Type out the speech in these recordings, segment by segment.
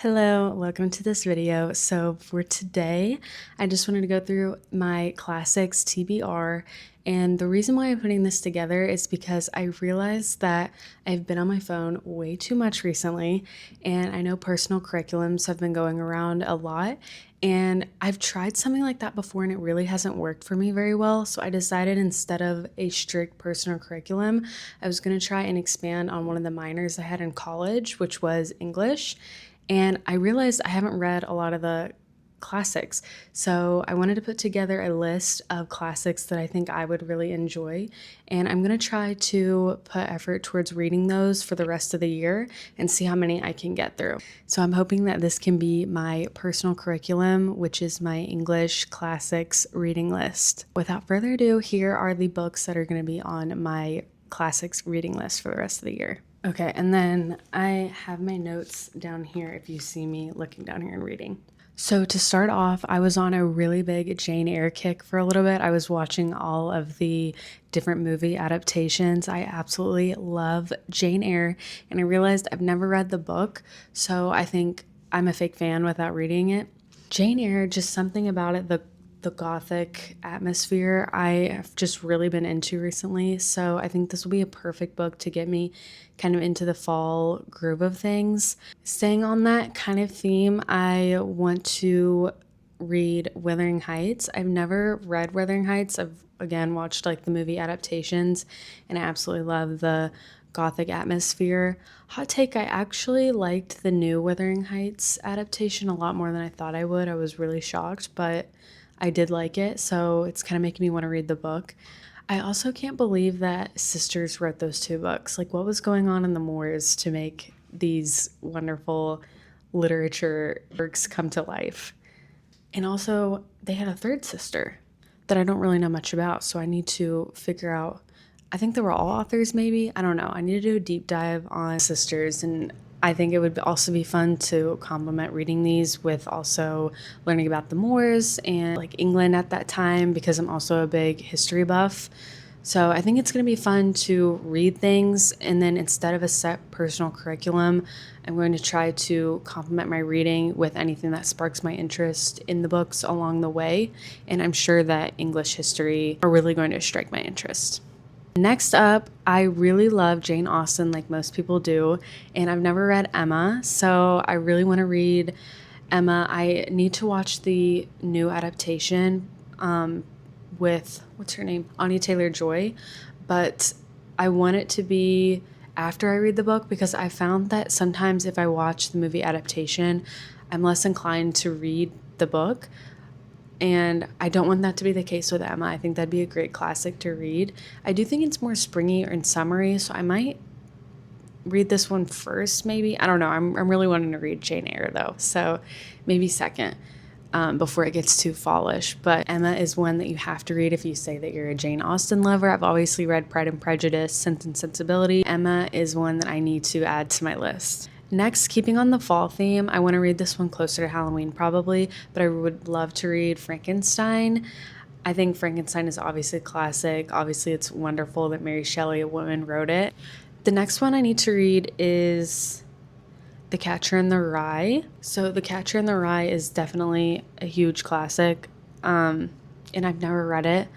Hello, welcome to this video. So for today, I just wanted to go through my classics TBR, and the reason why I'm putting this together is because I realized that I've been on my phone way too much recently, and I know personal curriculums have been going around a lot, and I've tried something like that before and it really hasn't worked for me very well. So I decided instead of a strict personal curriculum, I was going to try and expand on one of the minors I had in college, which was English. And I realized I haven't read a lot of the classics. So I wanted to put together a list of classics that I think I would really enjoy. And I'm going to try to put effort towards reading those for the rest of the year and see how many I can get through. So I'm hoping that this can be my personal curriculum, which is my English classics reading list. Without further ado, here are the books that are going to be on my classics reading list for the rest of the year. Okay, and then I have my notes down here if you see me looking down here and reading. So to start off, I was on a really big Jane Eyre kick for a little bit. I was watching all of the different movie adaptations. I absolutely love Jane Eyre, and I realized I've never read the book, so I think I'm a fake fan without reading it. Jane Eyre, just something about it, the gothic atmosphere I have just really been into recently. So I think this will be a perfect book to get me kind of into the fall groove of things. Staying on that kind of theme, I want to read Wuthering Heights. I've never read Wuthering Heights. I've again watched like the movie adaptations and I absolutely love the gothic atmosphere. Hot take, I actually liked the new Wuthering Heights adaptation a lot more than I thought I would. I was really shocked, but I did like it, so it's kind of making me want to read the book. I also can't believe that sisters wrote those two books. Like, what was going on in the moors to make these wonderful literature works come to life? And also, they had a third sister that I don't really know much about, so I need to figure out. I think they were all authors, maybe. I don't know. I need to do a deep dive on sisters, and I think it would also be fun to complement reading these with also learning about the Moors and like England at that time, because I'm also a big history buff. So I think it's going to be fun to read things, and then instead of a set personal curriculum, I'm going to try to complement my reading with anything that sparks my interest in the books along the way. And I'm sure that English history are really going to strike my interest. Next up, I really love Jane Austen like most people do, and I've never read Emma, so I really want to read Emma. I need to watch the new adaptation with, what's her name? Anya Taylor-Joy, but I want it to be after I read the book because I found that sometimes if I watch the movie adaptation, I'm less inclined to read the book. And I don't want that to be the case with Emma. I think that'd be a great classic to read. I do think it's more springy or in summery, so I might read this one first, maybe. I don't know. I'm really wanting to read Jane Eyre, though, so maybe second before it gets too fallish. But Emma is one that you have to read if you say that you're a Jane Austen lover. I've obviously read Pride and Prejudice, Sense and Sensibility. Emma is one that I need to add to my list. Next, keeping on the fall theme, I want to read this one closer to Halloween probably, but I would love to read Frankenstein. I think Frankenstein is obviously a classic. Obviously, it's wonderful that Mary Shelley, a woman, wrote it. The next one I need to read is The Catcher in the Rye. So The Catcher in the Rye is definitely a huge classic, and I've never read it.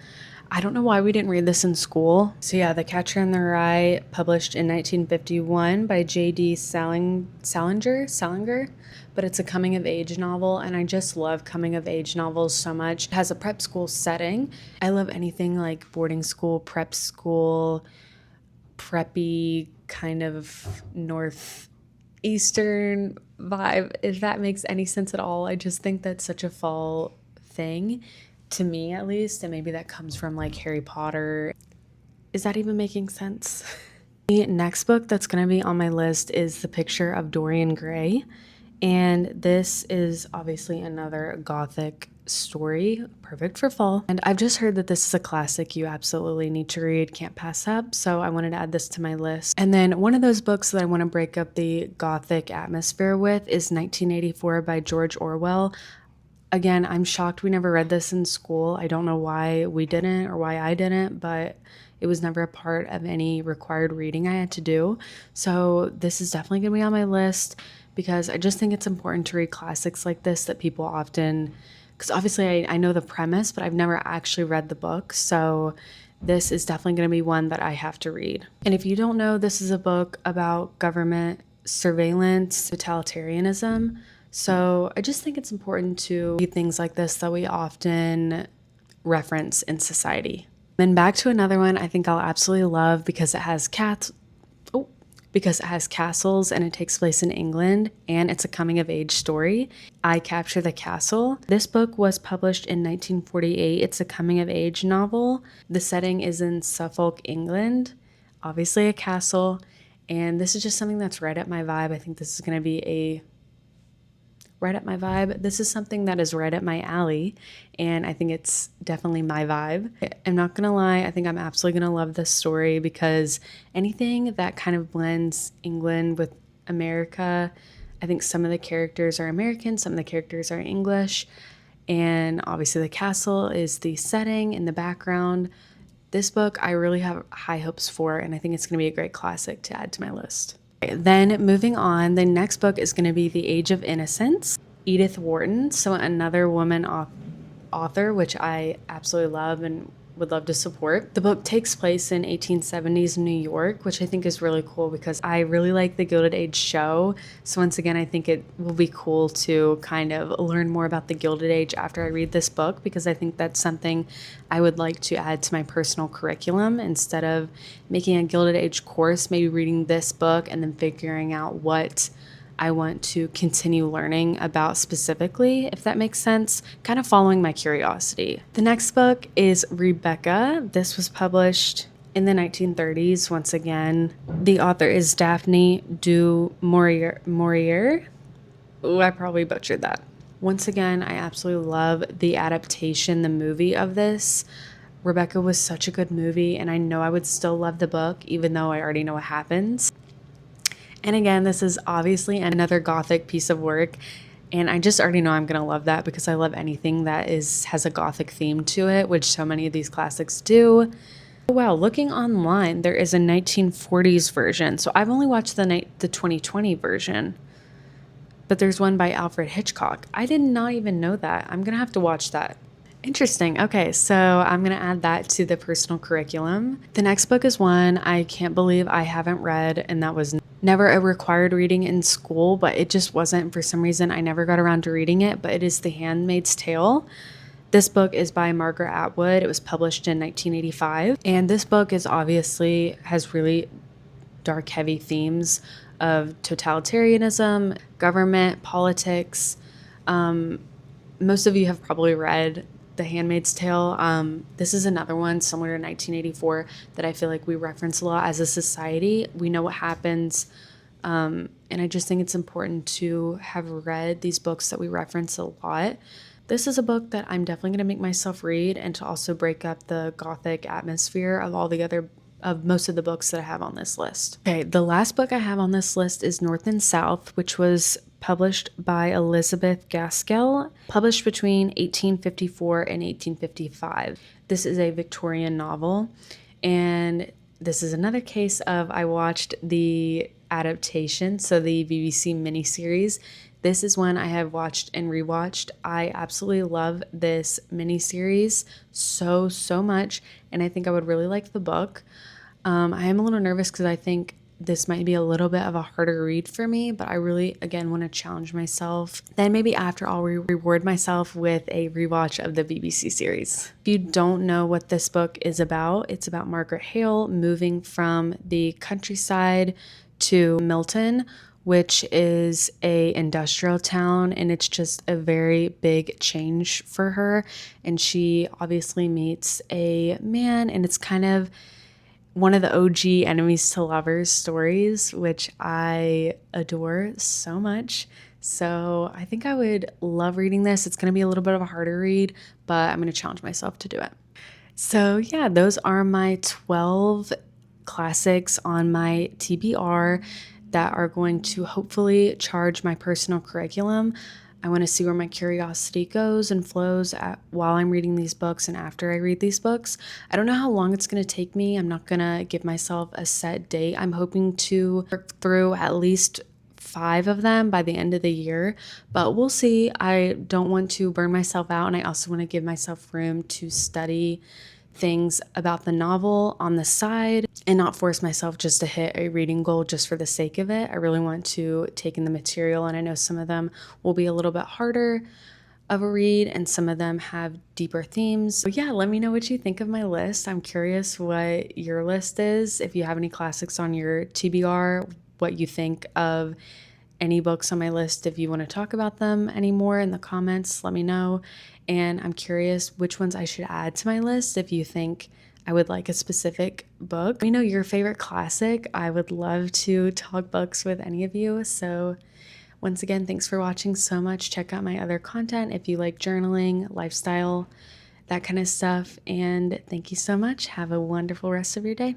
I don't know why we didn't read this in school. So yeah, The Catcher in the Rye, published in 1951 by J.D. Salinger, but it's a coming-of-age novel, and I just love coming-of-age novels so much. It has a prep school setting. I love anything like boarding school, prep school, preppy kind of northeastern vibe, if that makes any sense at all. I just think that's such a fall thing, to me at least, and maybe that comes from like Harry Potter. Is that even making sense? The next book that's going to be on my list is The Picture of Dorian Gray, and this is obviously another gothic story, perfect for fall. And I've just heard that this is a classic you absolutely need to read, can't pass up, so I wanted to add this to my list. And then one of those books that I want to break up the gothic atmosphere with is 1984 by George Orwell. Again, I'm shocked we never read this in school. I don't know why we didn't or why I didn't, but it was never a part of any required reading I had to do. So this is definitely going to be on my list. because I just think it's important to read classics like this that people often, because obviously I know the premise, but I've never actually read the book. So this is definitely going to be one that I have to read. And if you don't know, this is a book about government surveillance, totalitarianism. So I just think it's important to read things like this that we often reference in society. Then back to another one I think I'll absolutely love because it has castles and it takes place in England and it's a coming of age story. I Capture the Castle. This book was published in 1948. It's a coming of age novel. The setting is in Suffolk, England, obviously a castle. And this is just something that's right up my vibe. I think this is going to be right up my vibe. This is something that is right up my alley, and I think it's definitely my vibe. I'm not gonna lie, I think I'm absolutely gonna love this story because anything that kind of blends England with America, I think some of the characters are American, some of the characters are English, and obviously the castle is the setting in the background. This book I really have high hopes for, and I think it's gonna be a great classic to add to my list. Then moving on, the next book is going to be The Age of Innocence, Edith Wharton, so another woman author, which I absolutely love and would love to support. The book takes place in 1870s New York, which I think is really cool because I really like the Gilded Age show. So once again, I think it will be cool to kind of learn more about the Gilded Age after I read this book because I think that's something I would like to add to my personal curriculum instead of making a Gilded Age course, maybe reading this book and then figuring out what I want to continue learning about specifically, if that makes sense, kind of following my curiosity. The next book is Rebecca. This was published in the 1930s. Once again, the author is Daphne du Maurier. Ooh, I probably butchered that. Once again, I absolutely love the adaptation, the movie of this. Rebecca was such a good movie, and I know I would still love the book, even though I already know what happens. And again, this is obviously another Gothic piece of work, and I just already know I'm going to love that because I love anything that has a Gothic theme to it, which so many of these classics do. Wow, looking online, there is a 1940s version. So I've only watched the 2020 version, but there's one by Alfred Hitchcock. I did not even know that. I'm going to have to watch that. Interesting. Okay, so I'm going to add that to the personal curriculum. The next book is one I can't believe I haven't read, and that was never a required reading in school, but it just wasn't. For some reason, I never got around to reading it, but it is The Handmaid's Tale. This book is by Margaret Atwood. It was published in 1985, and this book is obviously has really dark, heavy themes of totalitarianism, government, politics. Most of you have probably read The Handmaid's Tale. This is another one similar to 1984 that I feel like we reference a lot as a society. We know what happens, and I just think it's important to have read these books that we reference a lot. This is a book that I'm definitely going to make myself read and to also break up the Gothic atmosphere of most of the books that I have on this list. Okay, the last book I have on this list is North and South, which was published by Elizabeth Gaskell, published between 1854 and 1855. This is a Victorian novel, and this is another case of I watched the adaptation, so the BBC miniseries. This is one I have watched and rewatched. I absolutely love this miniseries so much, and I think I would really like the book. I am a little nervous because I think this might be a little bit of a harder read for me, but I really, again, want to challenge myself. Then maybe after I'll reward myself with a rewatch of the BBC series. If you don't know what this book is about, it's about Margaret Hale moving from the countryside to Milton, which is a industrial town, and it's just a very big change for her. And she obviously meets a man, and it's kind of one of the OG enemies to lovers stories, which I adore so much. So I think I would love reading this. It's going to be a little bit of a harder read, but I'm going to challenge myself to do it. So yeah, those are my 12 classics on my TBR that are going to hopefully charge my personal curriculum. I want to see where my curiosity goes and flows while I'm reading these books and after I read these books. I don't know how long it's going to take me. I'm not going to give myself a set date. I'm hoping to work through at least 5 of them by the end of the year, but we'll see. I don't want to burn myself out, and I also want to give myself room to study things about the novel on the side and not force myself just to hit a reading goal just for the sake of it. I really want to take in the material, and I know some of them will be a little bit harder of a read and some of them have deeper themes. So yeah, let me know what you think of my list. I'm curious what your list is. If you have any classics on your TBR, what you think of any books on my list. If you want to talk about them anymore in the comments, let me know. And I'm curious which ones I should add to my list if you think I would like a specific book. Let me know your favorite classic. I would love to talk books with any of you. So once again, thanks for watching so much. Check out my other content if you like journaling, lifestyle, that kind of stuff. And thank you so much. Have a wonderful rest of your day.